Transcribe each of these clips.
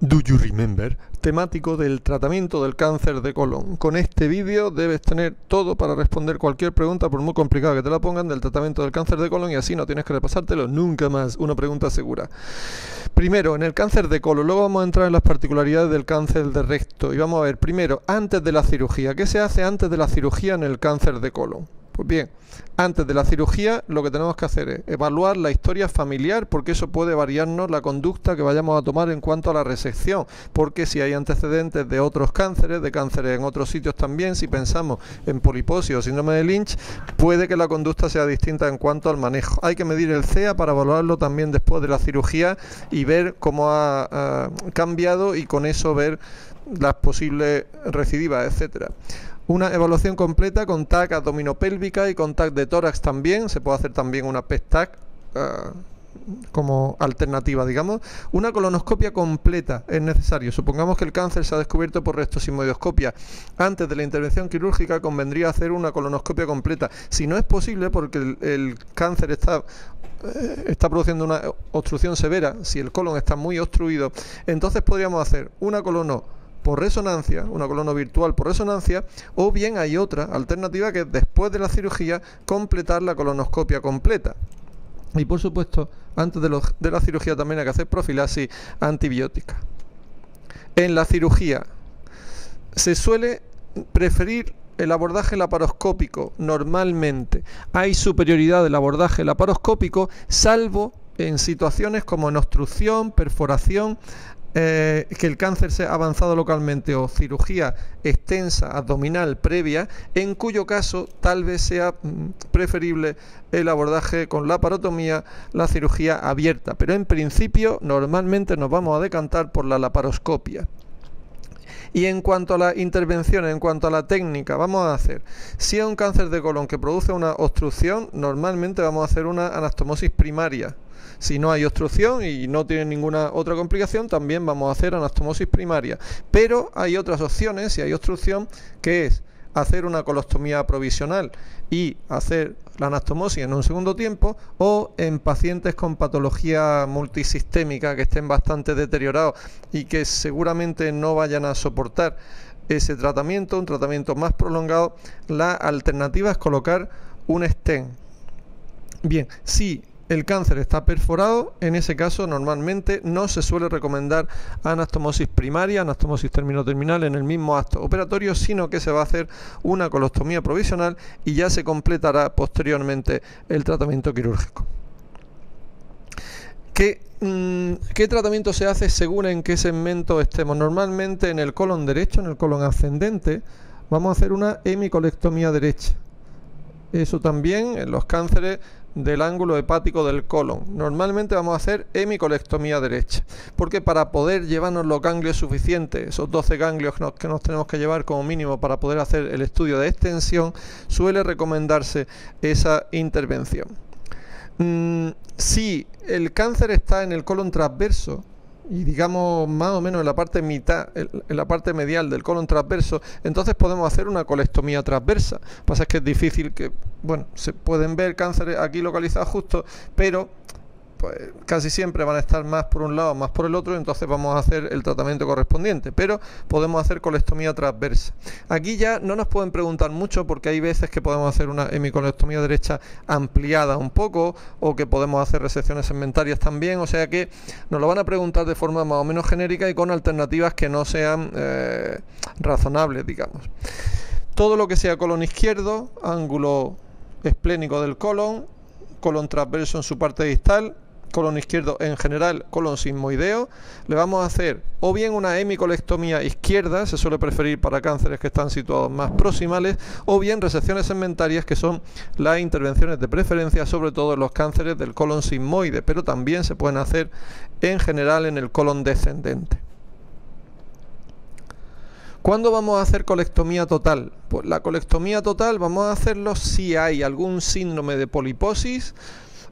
Do you remember? Temático del tratamiento del cáncer de colon. Con este vídeo debes tener todo para responder cualquier pregunta, por muy complicada que te la pongan, del tratamiento del cáncer de colon, y así no tienes que repasártelo nunca más. Una pregunta segura. Primero, en el cáncer de colon, luego vamos a entrar en las particularidades del cáncer de recto y vamos a ver primero, antes de la cirugía. ¿Qué se hace antes de la cirugía en el cáncer de colon? Pues bien, antes de la cirugía lo que tenemos que hacer es evaluar la historia familiar, porque eso puede variarnos la conducta que vayamos a tomar en cuanto a la resección, porque si hay antecedentes de otros cánceres, de cánceres en otros sitios también, si pensamos en poliposis o síndrome de Lynch, puede que la conducta sea distinta en cuanto al manejo. Hay que medir el CEA para evaluarlo también después de la cirugía y ver cómo ha cambiado, y con eso ver las posibles recidivas, etcétera. Una evaluación completa con TAC abdominopélvica y con TAC de tórax también. Se puede hacer también una PET-TAC como alternativa, digamos. Una colonoscopia completa es necesario. Supongamos que el cáncer se ha descubierto por rectosigmoidoscopia. Antes de la intervención quirúrgica convendría hacer una colonoscopia completa. Si no es posible, porque el cáncer está produciendo una obstrucción severa, si el colon está muy obstruido, entonces podríamos hacer una colono por resonancia, una colono virtual por resonancia, o bien hay otra alternativa que es después de la cirugía completar la colonoscopia completa. Y por supuesto, antes de la cirugía también hay que hacer profilaxis antibiótica. En la cirugía se suele preferir el abordaje laparoscópico normalmente. Hay superioridad del abordaje laparoscópico, salvo en situaciones como en obstrucción, perforación, que el cáncer se ha avanzado localmente, o cirugía extensa abdominal previa, en cuyo caso tal vez sea preferible el abordaje con laparotomía, la cirugía abierta, pero en principio normalmente nos vamos a decantar por la laparoscopia. Y en cuanto a las intervenciones, en cuanto a la técnica, vamos a hacer, si es un cáncer de colon que produce una obstrucción, normalmente vamos a hacer una anastomosis primaria. Si no hay obstrucción y no tiene ninguna otra complicación, también vamos a hacer anastomosis primaria. Pero hay otras opciones, si hay obstrucción, que es hacer una colostomía provisional y hacer la anastomosis en un segundo tiempo, o en pacientes con patología multisistémica que estén bastante deteriorados y que seguramente no vayan a soportar ese tratamiento, un tratamiento más prolongado, la alternativa es colocar un stent. Bien, si el cáncer está perforado, en ese caso normalmente no se suele recomendar anastomosis primaria, anastomosis terminal en el mismo acto operatorio, sino que se va a hacer una colostomía provisional y ya se completará posteriormente el tratamiento quirúrgico. ¿Qué tratamiento se hace según en qué segmento estemos? Normalmente en el colon derecho, en el colon ascendente, vamos a hacer una hemicolectomía derecha. Eso también en los cánceres del ángulo hepático del colon. Normalmente vamos a hacer hemicolectomía derecha, porque para poder llevarnos los ganglios suficientes, esos 12 ganglios que nos tenemos que llevar como mínimo para poder hacer el estudio de extensión, suele recomendarse esa intervención. Si el cáncer está en el colon transverso, y digamos más o menos en la parte mitad, en la parte medial del colon transverso, entonces podemos hacer una colectomía transversa. Pasa es que es difícil, que bueno, se pueden ver cánceres aquí localizados justo, pero pues casi siempre van a estar más por un lado, más por el otro, entonces vamos a hacer el tratamiento correspondiente, pero podemos hacer colectomía transversa. Aquí ya no nos pueden preguntar mucho, porque hay veces que podemos hacer una hemicolectomía derecha ampliada un poco, o que podemos hacer resecciones segmentarias también, o sea que nos lo van a preguntar de forma más o menos genérica y con alternativas que no sean razonables, digamos. Todo lo que sea colon izquierdo, ángulo esplénico del colon transverso en su parte distal, colon izquierdo en general, colon sigmoideo, le vamos a hacer o bien una hemicolectomía izquierda, se suele preferir para cánceres que están situados más proximales, o bien resecciones segmentarias, que son las intervenciones de preferencia, sobre todo en los cánceres del colon sigmoide, pero también se pueden hacer en general en el colon descendente. ¿Cuándo vamos a hacer colectomía total? Pues la colectomía total vamos a hacerlo si hay algún síndrome de poliposis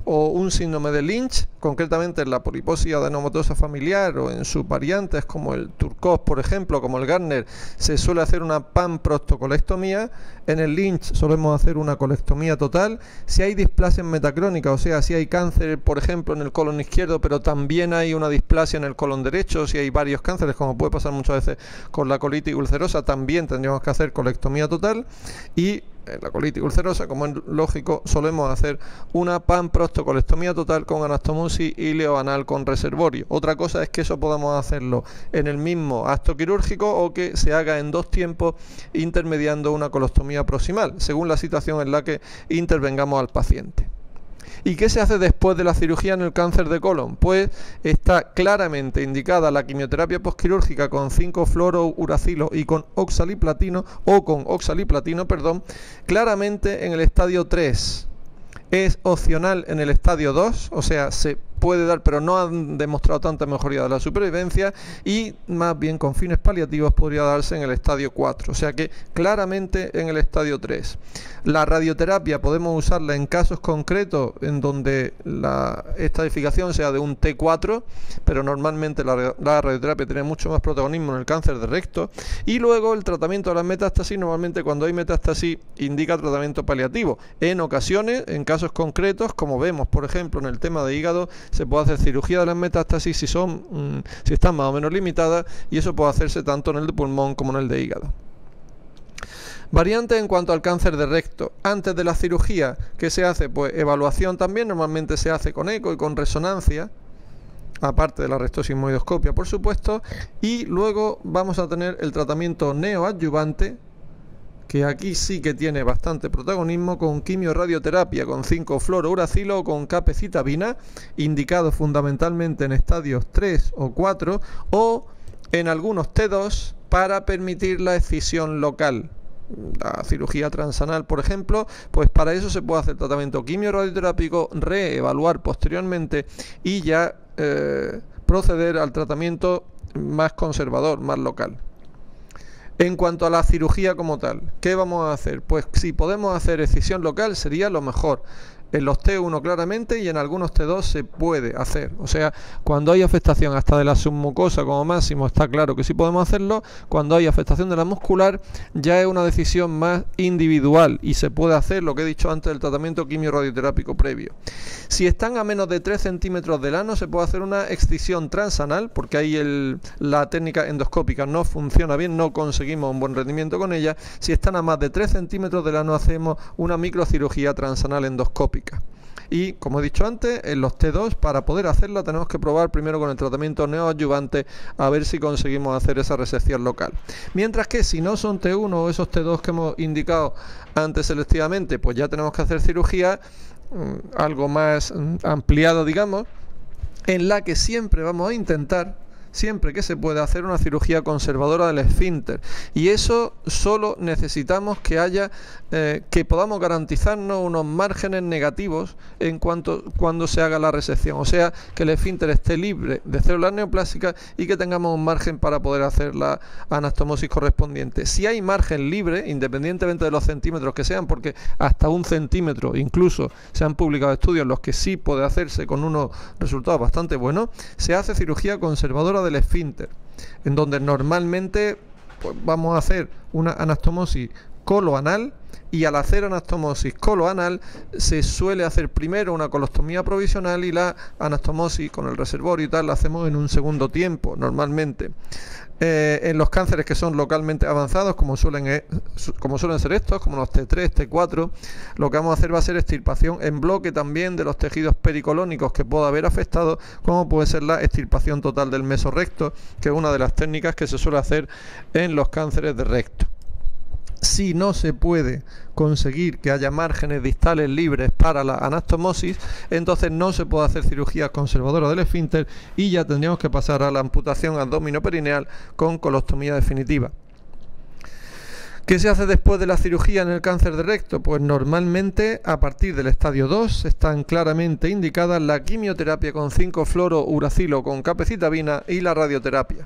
o un síndrome de Lynch, concretamente en la poliposis adenomatosa familiar o en sus variantes como el Turcos, por ejemplo, como el Gardner, se suele hacer una panprostocolectomía. En el Lynch solemos hacer una colectomía total. Si hay displasia metacrónica, o sea, si hay cáncer, por ejemplo, en el colon izquierdo, pero también hay una displasia en el colon derecho, si hay varios cánceres, como puede pasar muchas veces con la colitis ulcerosa, también tendríamos que hacer colectomía total. Y en la colitis ulcerosa, como es lógico, solemos hacer una panprostocolectomía total con anastomosis ileoanal con reservorio. Otra cosa es que eso podamos hacerlo en el mismo acto quirúrgico o que se haga en dos tiempos intermediando una colostomía proximal, según la situación en la que intervengamos al paciente. ¿Y qué se hace después de la cirugía en el cáncer de colon? Pues está claramente indicada la quimioterapia postquirúrgica con 5-fluorouracilo y con oxaliplatino, claramente en el estadio 3. Es opcional en el estadio 2, o sea, se puede dar, pero no han demostrado tanta mejoría de la supervivencia, y más bien con fines paliativos podría darse en el estadio 4, o sea que claramente en el estadio 3. La radioterapia podemos usarla en casos concretos en donde la estadificación sea de un T4, pero normalmente la radioterapia tiene mucho más protagonismo en el cáncer de recto. Y luego el tratamiento de las metástasis, normalmente cuando hay metástasis indica tratamiento paliativo. En ocasiones, en casos concretos, como vemos por ejemplo en el tema de hígado, se puede hacer cirugía de las metástasis si están más o menos limitadas, y eso puede hacerse tanto en el de pulmón como en el de hígado. Variantes en cuanto al cáncer de recto. Antes de la cirugía, ¿qué se hace? Pues evaluación también, normalmente se hace con eco y con resonancia, aparte de la rectosigmoidoscopia, por supuesto, y luego vamos a tener el tratamiento neoadyuvante, que aquí sí que tiene bastante protagonismo, con quimiorradioterapia, con 5-fluorouracilo o con capecitabina, indicado fundamentalmente en estadios 3 o 4, o en algunos T2 para permitir la excisión local. La cirugía transanal, por ejemplo, pues para eso se puede hacer tratamiento quimiorradioterápico, reevaluar posteriormente y ya proceder al tratamiento más conservador, más local. En cuanto a la cirugía como tal, ¿qué vamos a hacer? Pues si podemos hacer excisión local sería lo mejor. En los T1 claramente, y en algunos T2 se puede hacer. O sea, cuando hay afectación hasta de la submucosa como máximo, está claro que sí podemos hacerlo. Cuando hay afectación de la muscular, ya es una decisión más individual y se puede hacer lo que he dicho antes del tratamiento quimiorradioterápico previo. Si están a menos de 3 centímetros del ano, se puede hacer una excisión transanal, porque ahí la técnica endoscópica no funciona bien, no conseguimos un buen rendimiento con ella. Si están a más de 3 centímetros del ano, hacemos una microcirugía transanal endoscópica. Y como he dicho antes, en los T2 para poder hacerla tenemos que probar primero con el tratamiento neoadyuvante a ver si conseguimos hacer esa resección local. Mientras que si no son T1 o esos T2 que hemos indicado antes selectivamente, pues ya tenemos que hacer cirugía algo más ampliada, digamos, en la que siempre vamos a intentar, siempre que se pueda, hacer una cirugía conservadora del esfínter, y eso solo necesitamos que haya que podamos garantizarnos unos márgenes negativos en cuando se haga la resección, o sea, que el esfínter esté libre de células neoplásicas y que tengamos un margen para poder hacer la anastomosis correspondiente. Si hay margen libre, independientemente de los centímetros que sean, porque hasta 1 centímetro incluso se han publicado estudios en los que sí puede hacerse con unos resultados bastante buenos, se hace cirugía conservadora del esfínter, en donde normalmente pues, vamos a hacer una anastomosis coloanal, y al hacer anastomosis coloanal se suele hacer primero una colostomía provisional y la anastomosis con el reservorio y tal la hacemos en un segundo tiempo normalmente. En los cánceres que son localmente avanzados, como suelen ser estos, como los T3, T4, lo que vamos a hacer va a ser extirpación en bloque también de los tejidos pericolónicos que pueda haber afectado, como puede ser la extirpación total del mesorrecto, que es una de las técnicas que se suele hacer en los cánceres de recto. Si no se puede conseguir que haya márgenes distales libres para la anastomosis, entonces no se puede hacer cirugía conservadora del esfínter y ya tendríamos que pasar a la amputación abdominoperineal con colostomía definitiva. ¿Qué se hace después de la cirugía en el cáncer de recto? Pues normalmente a partir del estadio 2 están claramente indicadas la quimioterapia con 5-fluorouracilo con capecitabina y la radioterapia.